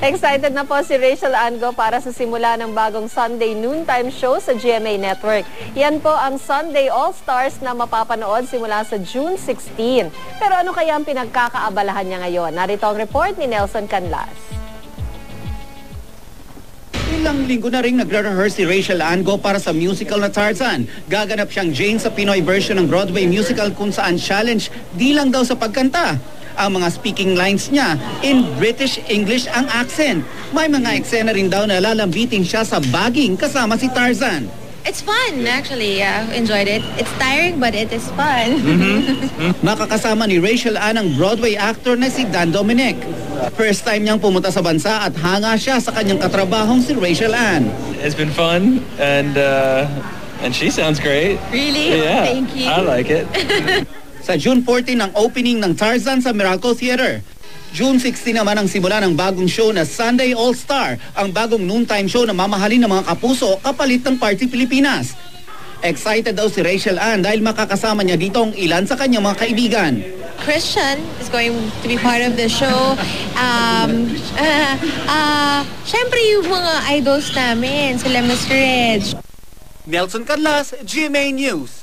Excited na po si Rachel Ango para sa simula ng bagong Sunday noontime show sa GMA Network. Yan po ang Sunday All-Stars na mapapanood simula sa June 16. Pero ano kaya ang pinagkakaabalahan niya ngayon? Narito ang report ni Nelson Canlas. Ilang linggo na rin nagre-rehearse si Rachel Ango para sa musical na Tarzan. Gaganap siyang Jane sa Pinoy version ng Broadway musical kung saan challenge di lang daw sa pagkanta. Ang mga speaking lines niya, in British English ang accent. May mga eksena rin daw na lalambitin siya sa baging kasama si Tarzan. It's fun, actually. Enjoyed it. It's tiring, but it is fun. Makakasama ni Rachel Ann ang Broadway actor na si Dan Dominic. First time niyang pumunta sa bansa at hanga siya sa kanyang katrabahong si Rachel Ann. It's been fun and she sounds great. Really? Yeah, Thank you. I like it. Sa June 14 ang opening ng Tarzan sa Miracle Theater. June 16 naman ang simula ng bagong show na Sunday All-Star, ang bagong noontime show na mamahalin ng mga kapuso kapalit ng Party Pilipinas. Excited daw si Rachel Ann dahil makakasama niya dito ang ilan sa kanyang mga kaibigan. Christian is going to be part of the show. Syempre yung mga idols namin, sila Mr. Reg. Nelson Canlas, GMA News.